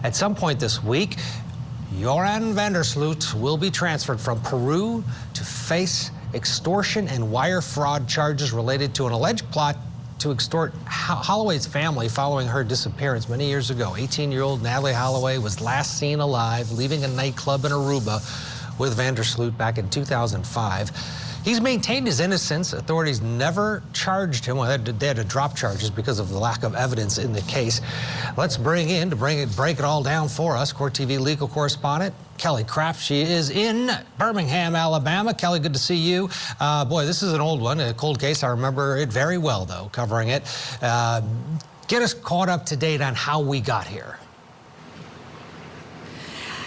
At some point this week, Joran van der Sloot will be transferred from Peru to face extortion and wire fraud charges related to an alleged plot to extort Holloway's family following her disappearance many years ago. 18-year-old Natalee Holloway was last seen alive leaving a nightclub in Aruba with van der Sloot back in 2005. He's maintained his innocence. Authorities never charged him. Well, they had to drop charges because of the lack of evidence in the case. Let's bring in, to break it all down for us, Court TV legal correspondent Kelly Kraft. She is in Birmingham, Alabama. Kelly, good to see you. Boy, this is an old one, a cold case. I remember it very well, though, covering it. Get us caught up to date on how we got here.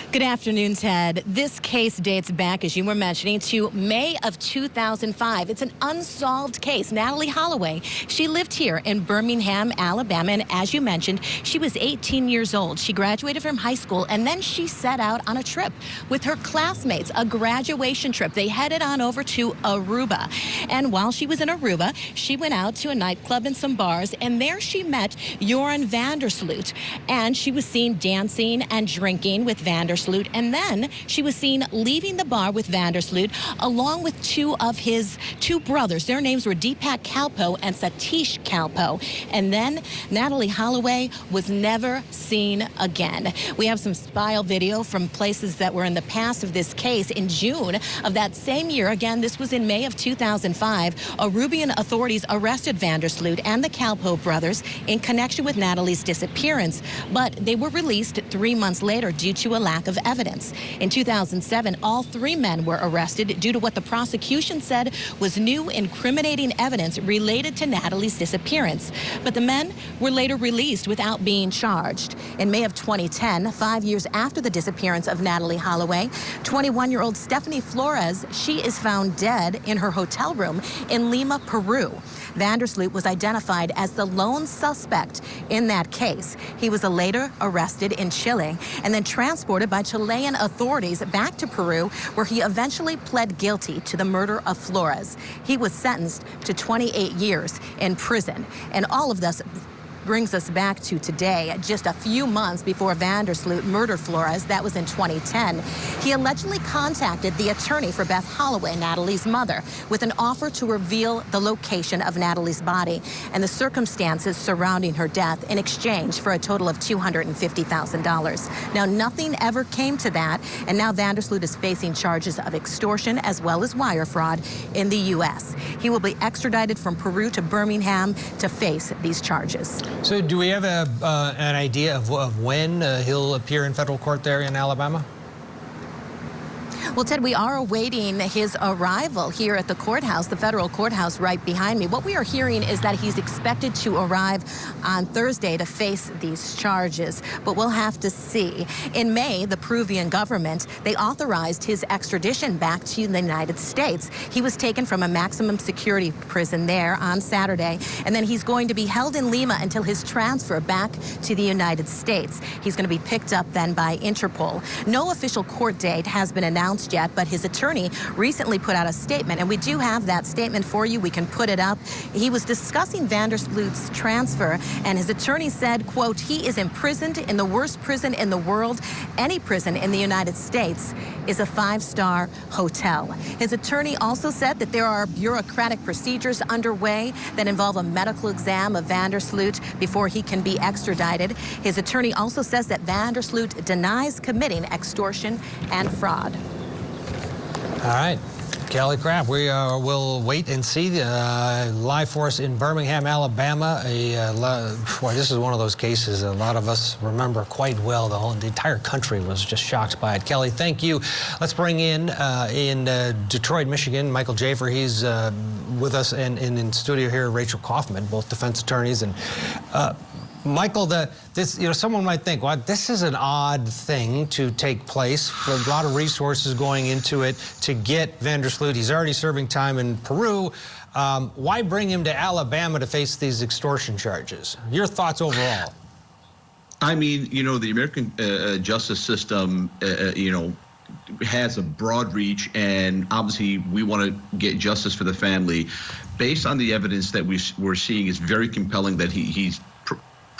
Good afternoon, Ted. This case dates back, as you were mentioning, to May of 2005. It's an unsolved case. Natalee Holloway, she lived here in Birmingham, Alabama, and as you mentioned, she was 18 years old. She graduated from high school, and then she set out on a trip with her classmates, a graduation trip. They headed on over to Aruba, and while she was in Aruba, she went out to a nightclub and some bars, and there she met Joran van der Sloot, and she was seen dancing and drinking with van der Sloot, and then she was seen leaving the bar with van der Sloot along with two of his brothers. Their names were Deepak Kalpo and Satish Kalpo. And then Natalee Holloway was never seen again. We have some file video from places that were in the past of this case. In June of that same year, again, this was in May of 2005, Arubian authorities arrested van der Sloot and the Kalpo brothers in connection with Natalee's disappearance, but they were released 3 months later due to a lack of evidence. In 2007, all three men were arrested due to what the prosecution said was new incriminating evidence related to Natalee's disappearance. But the men were later released without being charged. In May of 2010, 5 years after the disappearance of Natalee Holloway, 21-year-old Stephanie Flores, she is found dead in her hotel room in Lima, Peru. Van der Sloot was identified as the lone suspect in that case. He was later arrested in Chile and then transported by Chilean authorities back to Peru, where he eventually pled guilty to the murder of Flores. He was sentenced to 28 years in prison. And all of this brings us back to today, just a few months before van der Sloot murdered Flores. That was in 2010. He allegedly contacted the attorney for Beth Holloway, Natalee's mother, with an offer to reveal the location of Natalee's body and the circumstances surrounding her death in exchange for a total of $250,000. Now, nothing ever came to that, and now van der Sloot is facing charges of extortion as well as wire fraud in the U.S. He will be extradited from Peru to Birmingham to face these charges. So do we have an idea of when he'll appear in federal court there in Alabama? Well, Ted, we are awaiting his arrival here at the courthouse, the federal courthouse right behind me. What we are hearing is that he's expected to arrive on Thursday to face these charges, but we'll have to see. In May, the Peruvian government, they authorized his extradition back to the United States. He was taken from a maximum security prison there on Saturday, and then he's going to be held in Lima until his transfer back to the United States. He's going to be picked up then by Interpol. No official court date has been announced yet, but his attorney recently put out a statement, and we do have that statement for you. We can put it up. He was discussing van der Sloot's transfer, and his attorney said, quote, he is imprisoned in the worst prison in the world. Any prison in the United States is a 5-star hotel. His attorney also said that there are bureaucratic procedures underway that involve a medical exam of van der Sloot before he can be extradited. His attorney also says that van der Sloot denies committing extortion and fraud. All right. Kelly Kraft, we will wait and see. Live for us in Birmingham, Alabama. Boy, this is one of those cases a lot of us remember quite well. The entire country was just shocked by it. Kelly, thank you. Let's bring in Detroit, Michigan, Michael Jafer. He's with us, and in studio here, Rachel Kaufman, both defense attorneys. And Michael, someone might think, well, this is an odd thing to take place. For a lot of resources going into it to get van der Sloot. He's already serving time in Peru. Why bring him to Alabama to face these extortion charges? Your thoughts overall? I mean, the American justice system, has a broad reach, and obviously we want to get justice for the family. Based on the evidence that we're seeing, is very compelling that he's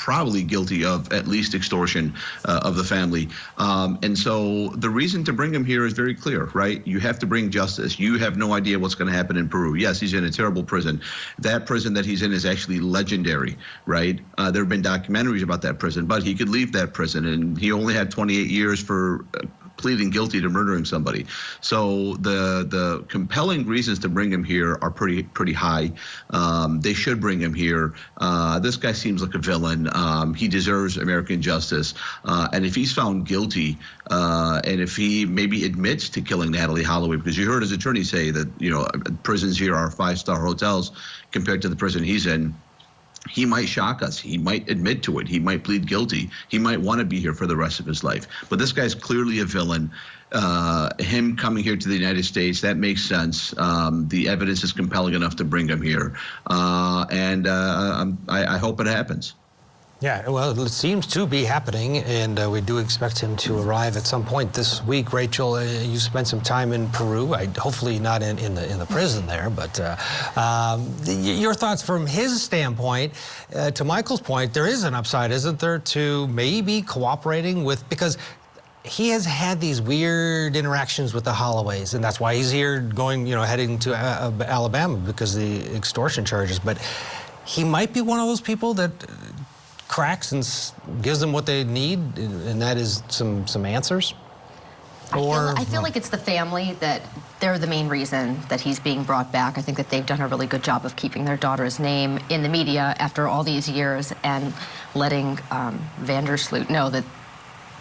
probably guilty of at least extortion of the family. And so the reason to bring him here is very clear, right? You have to bring justice. You have no idea what's going to happen in Peru. Yes, he's in a terrible prison. That prison that he's in is actually legendary, right? There have been documentaries about that prison, but he could leave that prison, and he only had 28 years for pleading guilty to murdering somebody. So the compelling reasons to bring him here are pretty high. They should bring him here. This guy seems like a villain. He deserves American justice. And if he's found guilty, and if he maybe admits to killing Natalee Holloway, because you heard his attorney say that, you know, prisons here are 5-star hotels compared to the prison he's in, he might shock us. He might admit to it. He might plead guilty. He might want to be here for the rest of his life. But this guy's clearly a villain. Him coming here to the United States, that makes sense. The evidence is compelling enough to bring him here. I hope it happens. Yeah, well, it seems to be happening, and we do expect him to arrive at some point this week. Rachel, you spent some time in Peru, hopefully not in the prison there, but your thoughts from his standpoint. To Michael's point, there is an upside, isn't there, to maybe cooperating with, because he has had these weird interactions with the Holloways, and that's why he's here going, you know, heading to Alabama because of the extortion charges. But he might be one of those people that cracks and gives them what they need, and that is some answers. I feel like it's the family that they're the main reason that he's being brought back. I think that they've done a really good job of keeping their daughter's name in the media after all these years and letting Sloot know that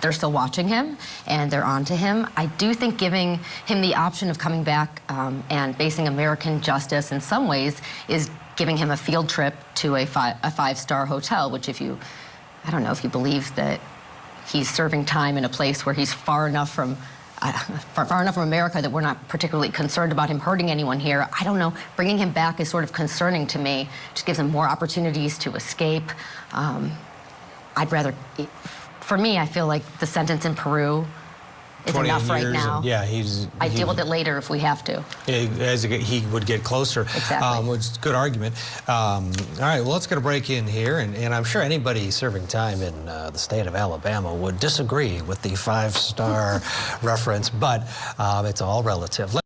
they're still watching him and they're on to him. I do think giving him the option of coming back and facing American justice in some ways is giving him a field trip to a 5-star hotel, which I don't know if you believe that he's serving time in a place where he's far enough from America that we're not particularly concerned about him hurting anyone here. I don't know. Bringing him back is sort of concerning to me. Just gives him more opportunities to escape. For me, I feel like the sentence in Peru is enough right now. Yeah, I deal with it later if we have to. As he would get closer. Exactly. Which is a good argument. All right, well, let's get a break in here, and I'm sure anybody serving time in the state of Alabama would disagree with the 5-star reference, but it's all relative.